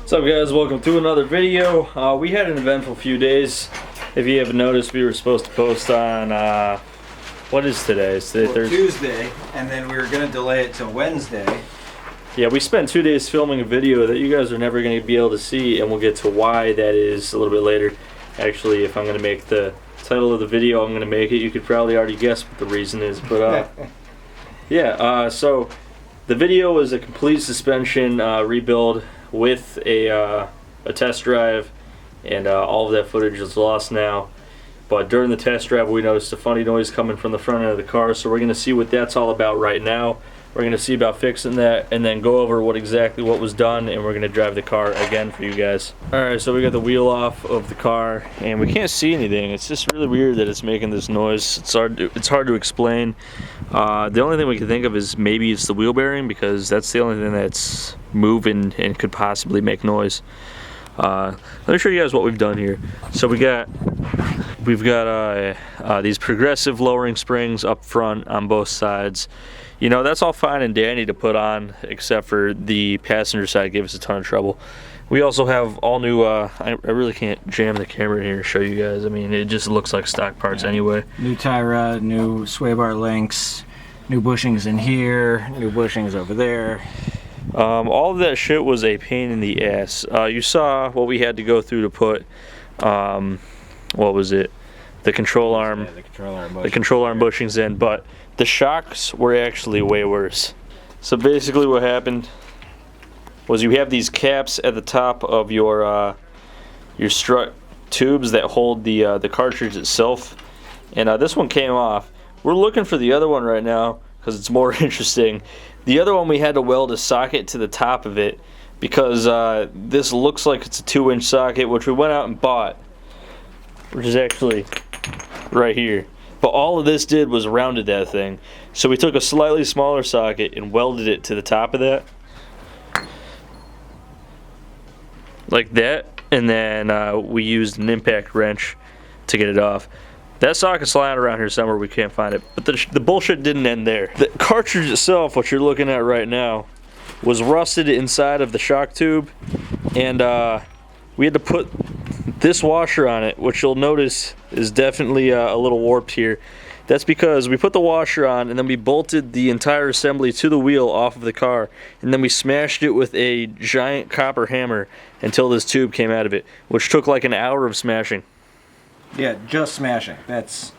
What's up, guys? Welcome to another video. We had an eventful few days. If you haven't noticed, we were supposed to post on what is today? It's today, Thursday. Tuesday, and then we were going to delay it till Wednesday. Yeah, we spent 2 days filming a video that you guys are never going to be able to see, and we'll get to why that is a little bit later. Actually, if I'm going to make the title of the video, I'm going to make it. You could probably already guess what the reason is, but yeah. So the video was a complete suspension rebuild with a test drive, and all of that footage is lost now. But during the test drive, we noticed a funny noise coming from the front end of the car, so we're going to see what that's all about right now. We're going to see about fixing that, and then go over what was done, and we're going to drive the car again for you guys. Alright, so we got the wheel off of the car, and we can't see anything. It's just really weird that it's making this noise. It's hard to explain. The only thing we can think of is maybe it's the wheel bearing, because that's the only thing that's moving and could possibly make noise. Let me show you guys what we've done here. So we've got these progressive lowering springs up front on both sides. You know, that's all fine and dandy to put on, except for the passenger side gave us a ton of trouble. We also have all new, I really can't jam the camera in here to show you guys. I mean, it just looks like stock parts anyway. New tie rod, new sway bar links, new bushings in here, new bushings over there. All of that shit was a pain in the ass. You saw what we had to go through to put, what was it? The control arm, yeah, the control arm bushings in, but the shocks were actually way worse. So basically what happened was you have these caps at the top of your strut tubes that hold the cartridge itself, and this one came off. We're looking for the other one right now because it's more interesting. The other one we had to weld a socket to the top of it because this looks like it's a 2-inch socket, which we went out and bought, which is actually right here. But all of this did was rounded that thing. So we took a slightly smaller socket and welded it to the top of that, like that, and then we used an impact wrench to get it off. That socket's lying around here somewhere, we can't find it. But the bullshit didn't end there. The cartridge itself, what you're looking at right now, was rusted inside of the shock tube, and we had to put this washer on it, which you'll notice is definitely a little warped here. That's because we put the washer on, and then we bolted the entire assembly to the wheel off of the car, and then we smashed it with a giant copper hammer until this tube came out of it, which took like an hour of smashing. Yeah, just smashing. That's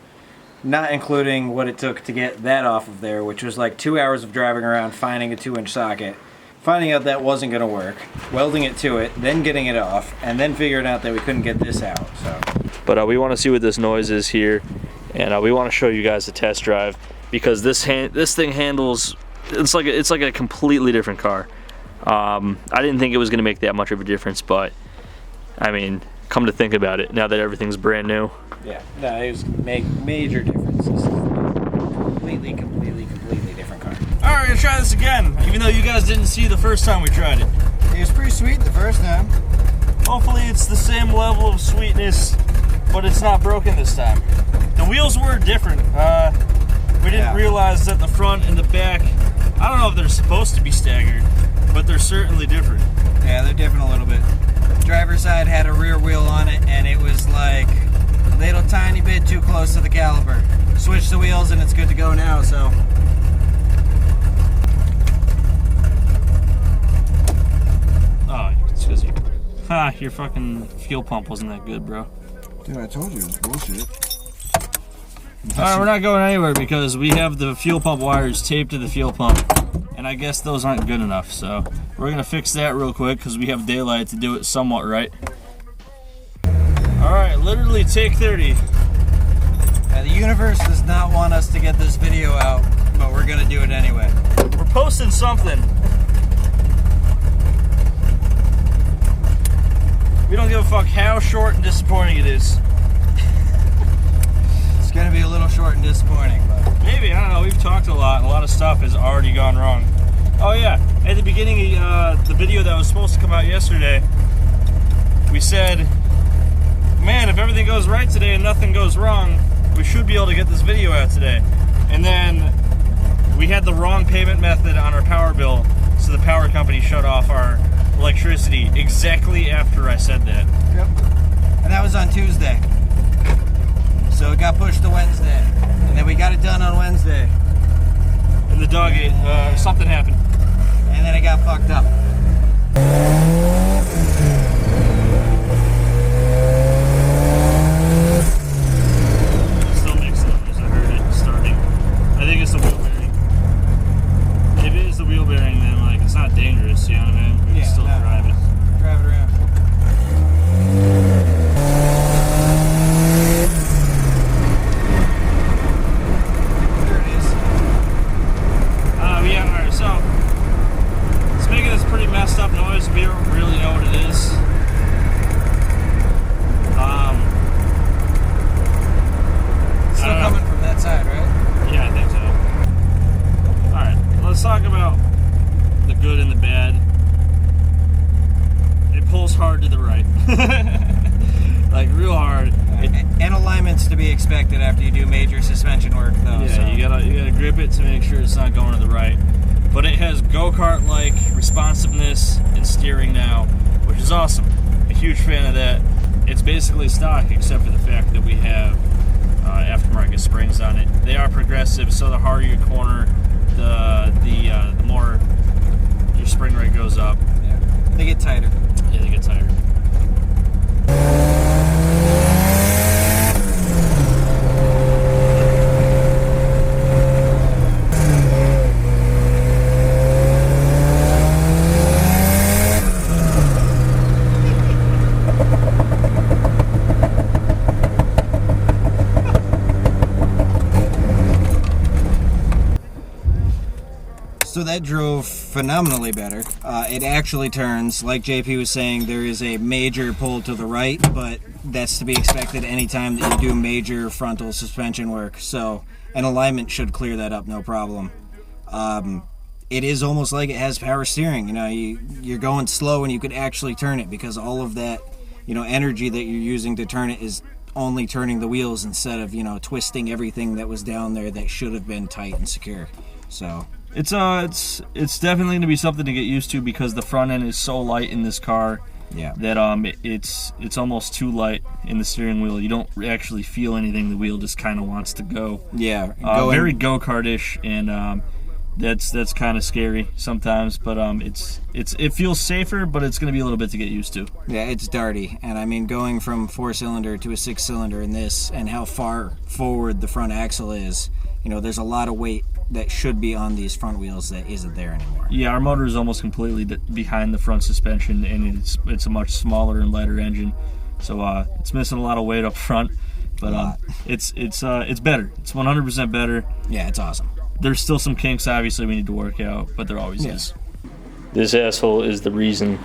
not including what it took to get that off of there, which was like 2 hours of driving around finding a 2-inch socket, finding out that wasn't going to work, welding it to it, then getting it off, and then figuring out that we couldn't get this out. So, but we want to see what this noise is here, and we want to show you guys the test drive, because this thing handles, it's like a completely different car. I didn't think it was going to make that much of a difference, but I mean, come to think about it, now that everything's brand new. Yeah, no, it was major difference. This is a completely different car. Alright, we're gonna try this again, even though you guys didn't see the first time we tried it. It was pretty sweet the first time. Hopefully it's the same level of sweetness, but it's not broken this time. The wheels were different. We didn't realize that the front and the back, I don't know if they're supposed to be staggered, but they're certainly different. Yeah, they're different a little bit. Driver's side had a rear wheel on it, and it was like a little tiny bit too close to the caliper. Switch the wheels and it's good to go now, so. Oh, it's because your fucking fuel pump wasn't that good, bro. Dude, I told you it was bullshit. Alright, we're not going anywhere because we have the fuel pump wires taped to the fuel pump, and I guess those aren't good enough, so we're gonna fix that real quick because we have daylight to do it somewhat right. Alright, literally take 30. The universe does not want us to get this video out, but we're gonna do it anyway. We're posting something. We don't give a fuck how short and disappointing it is. It's gonna be a little short and disappointing, but maybe, I don't know, we've talked a lot, and a lot of stuff has already gone wrong. Oh yeah, at the beginning of the video that was supposed to come out yesterday, we said, man, if everything goes right today and nothing goes wrong, we should be able to get this video out today. And then we had the wrong payment method on our power bill, so the power company shut off our electricity exactly after I said that. Yep. And that was on Tuesday. So it got pushed to Wednesday. And then we got it done on Wednesday. And the dog ate, something happened. And then it got fucked up. Still mixed up as I heard it starting. I think it's the wheel bearing. If it is the wheel bearing, then like it's not dangerous, you know what I mean? We can still drive it. Drive it around. There it is. Yeah, alright, so it's making this pretty messed up noise. We don't really know what it is. Still coming from that side, right? Yeah, I think so. Alright, let's talk about the good and the bad. It pulls hard to the right. Like real hard. And alignment's to be expected after you do major suspension work, though. Yeah, so. you gotta grip it to make sure it's not going to the right. But it has go-kart-like responsiveness and steering now, which is awesome. A huge fan of that. It's basically stock, except for the fact that we have aftermarket springs on it. They are progressive, so the harder you corner, the more your spring rate goes up. Yeah. They get tighter. Yeah, they get tighter. So that drove phenomenally better. It actually turns, like JP was saying, there is a major pull to the right, but that's to be expected anytime that you do major frontal suspension work. So an alignment should clear that up, no problem. It is almost like it has power steering. You know, you're going slow and you could actually turn it because all of that, you know, energy that you're using to turn it is only turning the wheels instead of, you know, twisting everything that was down there that should have been tight and secure. So It's definitely going to be something to get used to because the front end is so light in this car that it's almost too light in the steering wheel. You don't actually feel anything. The wheel just kind of wants to go. Yeah, very go-kartish, and that's kind of scary sometimes. But it feels safer, but it's going to be a little bit to get used to. Yeah, it's darty, and I mean going from 4-cylinder to a 6-cylinder in this, and how far forward the front axle is. You know, there's a lot of weight that should be on these front wheels that isn't there anymore. Yeah, our motor is almost completely behind the front suspension, and it's a much smaller and lighter engine, so it's missing a lot of weight up front. But it's better. It's 100% better. Yeah, it's awesome. There's still some kinks, obviously, we need to work out, but there always is. This asshole is the reason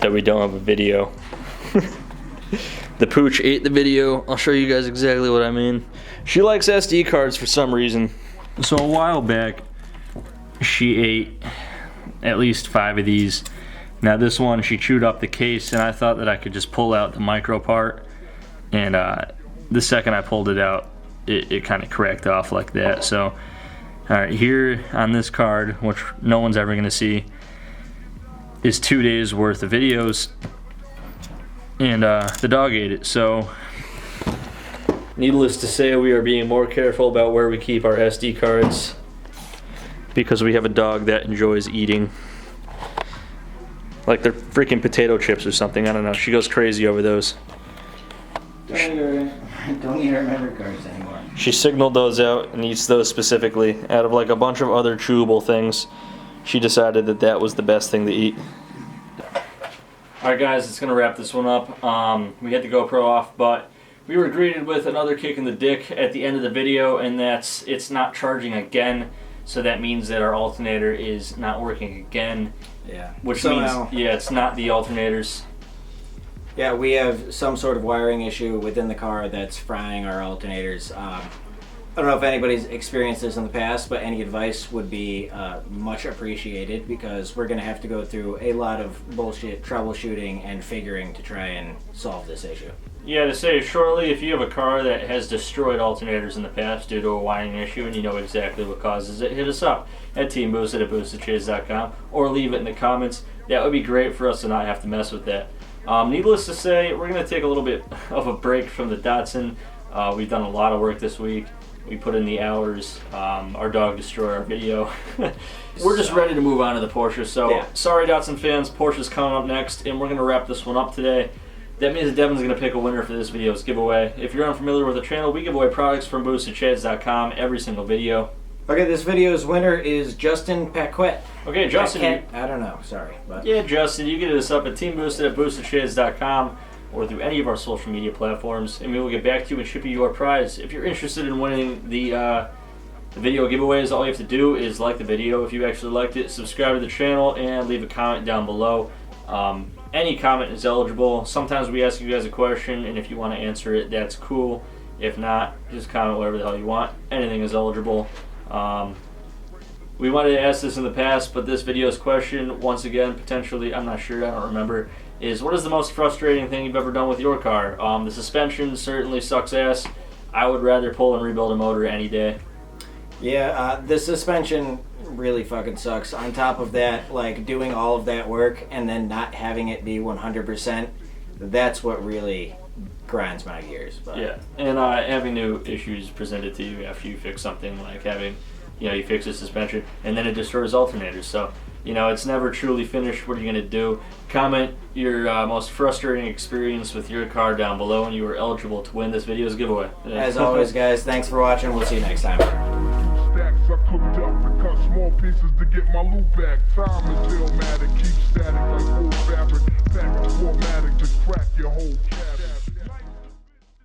that we don't have a video. The pooch ate the video. I'll show you guys exactly what I mean. She likes SD cards for some reason. So a while back, she ate at least 5 of these. Now this one, she chewed up the case, and I thought that I could just pull out the micro part. And the second I pulled it out, it kind of cracked off like that. So, all right, here on this card, which no one's ever gonna see, is 2 days worth of videos. And the dog ate it, so needless to say, we are being more careful about where we keep our SD cards because we have a dog that enjoys eating. Like they're freaking potato chips or something, I don't know. She goes crazy over those. Don't eat our memory cards anymore. She signaled those out and eats those specifically. Out of like a bunch of other chewable things, she decided that that was the best thing to eat. Alright guys, it's gonna wrap this one up. We had the GoPro off, but we were greeted with another kick in the dick at the end of the video, and that's it's not charging again. So that means that our alternator is not working again. Yeah. Which means, yeah, it's not the alternators. Yeah, we have some sort of wiring issue within the car that's frying our alternators. I don't know if anybody's experienced this in the past, but any advice would be much appreciated because we're going to have to go through a lot of bullshit troubleshooting and figuring to try and solve this issue. Yeah, to say it shortly, if you have a car that has destroyed alternators in the past due to a wiring issue and you know exactly what causes it, hit us up at Teamboosted at boostedchase.com or leave it in the comments. That would be great for us to not have to mess with that. Needless to say, we're going to take a little bit of a break from the Datsun. We've done a lot of work this week. We put in the hours. Our dog destroyed our video. We're just ready to move on to the Porsche. So, yeah. Sorry, Datsun fans. Porsche's coming up next, and we're going to wrap this one up today. That means that Devin's going to pick a winner for this video's giveaway. If you're unfamiliar with the channel, we give away products from boostedchase.com every single video. Okay, this video's winner is Justin Paquette. Okay, Justin. I don't know, sorry. But Yeah, Justin, you get us up at Teamboosted at boostedchase.com or through any of our social media platforms, and we will get back to you and ship you your prize. If you're interested in winning the video giveaways, all you have to do is like the video if you actually liked it, subscribe to the channel, and leave a comment down below. Any comment is eligible. Sometimes we ask you guys a question, and if you want to answer it, that's cool. If not, just comment whatever the hell you want. Anything is eligible. We wanted to ask this in the past, but this video's question, once again, potentially, I'm not sure, I don't remember, is what is the most frustrating thing you've ever done with your car? The suspension certainly sucks ass. I would rather pull and rebuild a motor any day. yeah, the suspension really fucking sucks. On top of that, like doing all of that work and then not having it be 100%, that's what really grinds my gears. But Yeah, and having new issues presented to you after you fix something, like having, you fix a suspension and then it destroys alternators. So, it's never truly finished. What are you going to do? Comment your most frustrating experience with your car down below, and you are eligible to win this video's giveaway. as always, guys, thanks for watching. We'll see you next time. Stacks I cooked up and cut small pieces to get my loot back. Time is illmatic, keep static like old fabric. Package formatic to crack your whole cabinet.